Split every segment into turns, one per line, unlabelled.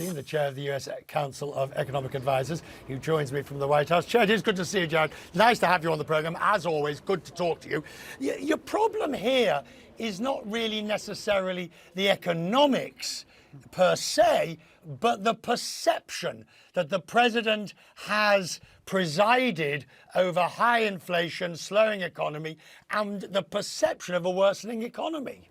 The chair of the U.S. Council of Economic Advisors, who joins me from the White House. Chair, it is good to see you, Jared. Nice to have you on the programme. As always, good to talk to you. Your problem here is not really necessarily the economics per se, but the perception that the president has presided over high inflation, slowing economy, and the perception of a worsening economy.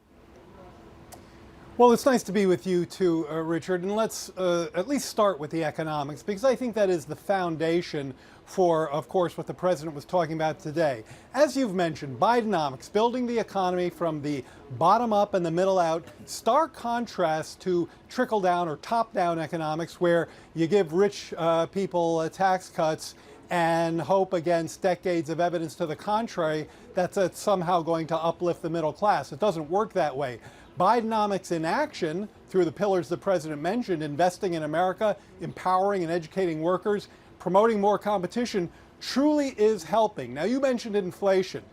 Well, it's nice to be with you too, Richard, and let's at least start with the economics, because I think that is the foundation for, of course, what the president was talking about today. As you've mentioned, Bidenomics, building the economy from the bottom up and the middle out, stark contrast to trickle down or top down economics, where you give rich people tax cuts and hope against decades of evidence to the contrary that's somehow going to uplift the middle class. It doesn't work that way. Bidenomics in action, through the pillars the president mentioned, investing in America, empowering and educating workers, promoting more competition, truly is helping. Now, you mentioned inflation.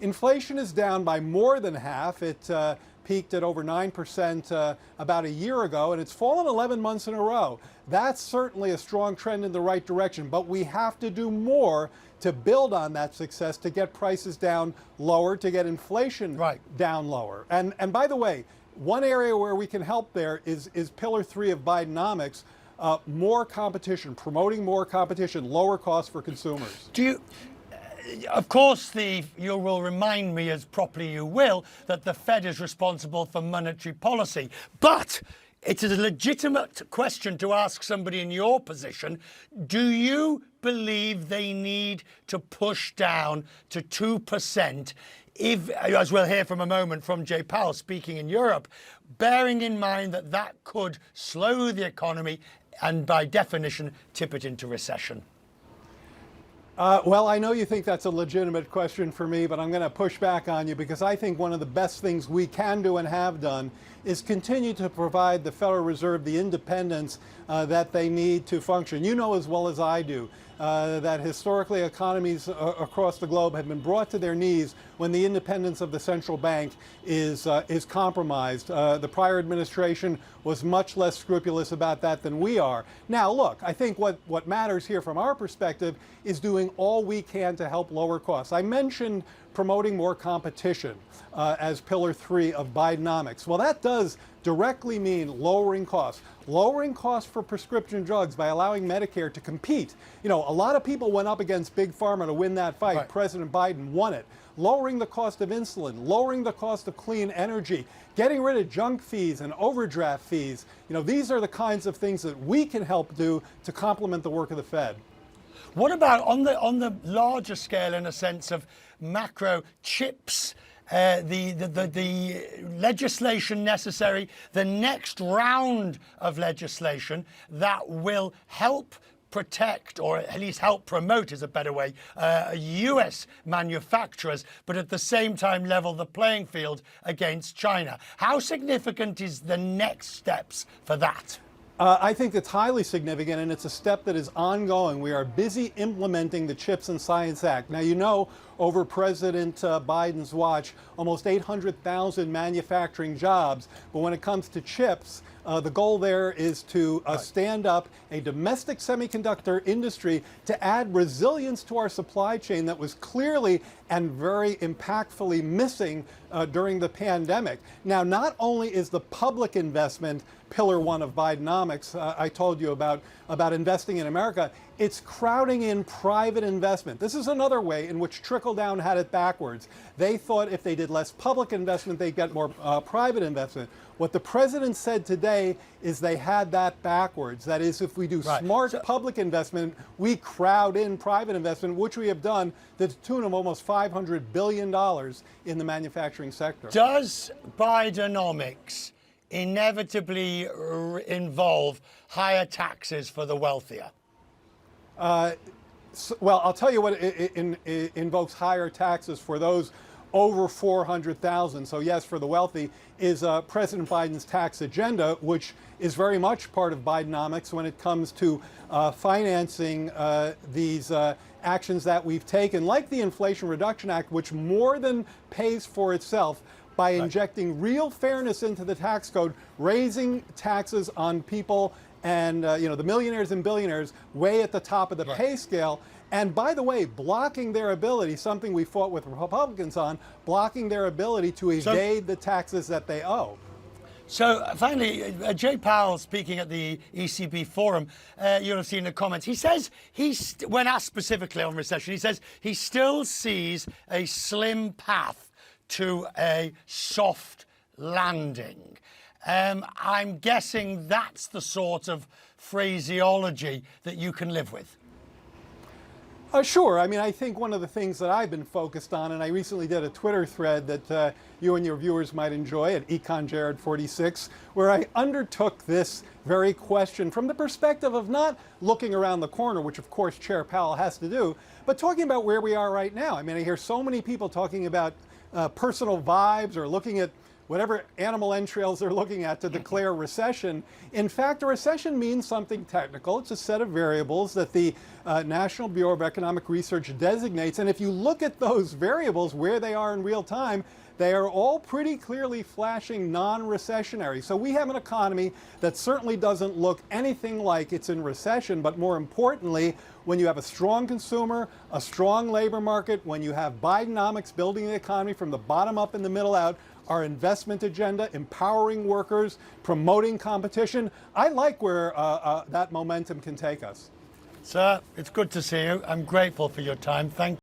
Inflation is down by more than half. It peaked at over 9% about a year ago, and it's fallen 11 months in a row. That's certainly a strong trend in the right direction, but we have to do more to build on that success, to get prices down lower, to get inflation down lower. And by the way, one area where we can help there is pillar 3 of Bidenomics, more competition, promoting more competition, lower costs for consumers.
Of course, you will remind me, as properly you will, that the Fed is responsible for monetary policy. But it is a legitimate question to ask somebody in your position. Do you believe they need to push down to 2%, if, as we'll hear from a moment from Jay Powell speaking in Europe, bearing in mind that that could slow the economy and, by definition, tip it into recession?
Well, I know you think that's a legitimate question for me, but I'm going to push back on you, because I think one of the best things we can do and have done is continue to provide the Federal Reserve the independence that they need to function. You know as well as I do that historically economies across the globe have been brought to their knees when the independence of the central bank is compromised. The prior administration was much less scrupulous about that than we are. Now, look, I think what matters here from our perspective is doing all we can to help lower costs. I mentioned promoting more competition as pillar 3 of Bidenomics. Well, that does directly mean lowering costs for prescription drugs by allowing Medicare to compete. You know, a lot of people went up against Big Pharma to win that fight. Right. President Biden won it. Lowering the cost of insulin, lowering the cost of clean energy, getting rid of junk fees and overdraft fees. You know, these are the kinds of things that we can help do to complement the work of the Fed.
What about on the larger scale, in a sense of macro chips, the legislation necessary, the next round of legislation that will help protect, or at least help promote is a better way, US manufacturers, but at the same time level the playing field against China? How significant is the next steps for that?
I think it's highly significant, and it's a step that is ongoing. We are busy implementing the CHIPS and Science Act. Now, you know, over President Biden's watch, almost 800,000 manufacturing jobs. But when it comes to chips, the goal there is to stand up a domestic semiconductor industry to add resilience to our supply chain that was clearly and very impactfully missing during the pandemic. Now, not only is the public investment pillar 1 of Bidenomics, I told you about investing in America, it's crowding in private investment. This is another way in which trickle-down had it backwards. They thought if they did less public investment, they'd get more private investment. What the president said today is they had that backwards. That is, if we do smart public investment, we crowd in private investment, which we have done to the tune of almost $500 billion in the manufacturing sector.
Does Bidenomics inevitably involve higher taxes for the wealthier?
Well, I'll tell you what it invokes higher taxes for those over 400,000. So yes, for the wealthy, is President Biden's tax agenda, which is very much part of Bidenomics when it comes to financing these actions that we've taken, like the Inflation Reduction Act, which more than pays for itself by injecting real fairness into the tax code, raising taxes on people and the millionaires and billionaires way at the top of the pay scale. And by the way, blocking their ability, something we fought with Republicans on, blocking their ability to evade the taxes that they owe.
So finally, Jay Powell, speaking at the ECB forum, you'll have seen the comments. He says, when asked specifically on recession, he says he still sees a slim path to a soft landing. I'm guessing that's the sort of phraseology that you can live with.
Sure. I mean, I think one of the things that I've been focused on, and I recently did a Twitter thread that you and your viewers might enjoy at EconJared46, where I undertook this very question from the perspective of not looking around the corner, which of course Chair Powell has to do, but talking about where we are right now. I mean, I hear so many people talking about personal vibes or looking at whatever animal entrails they're looking at to declare recession. In fact, a recession means something technical. It's a set of variables that the National Bureau of Economic Research designates. And if you look at those variables, where they are in real time, they are all pretty clearly flashing non-recessionary. So we have an economy that certainly doesn't look anything like it's in recession, but more importantly, when you have a strong consumer, a strong labor market, when you have Bidenomics building the economy from the bottom up and the middle out, our investment agenda, empowering workers, promoting competition, I like where that momentum can take us.
Sir, it's good to see you. I'm grateful for your time. Thank you.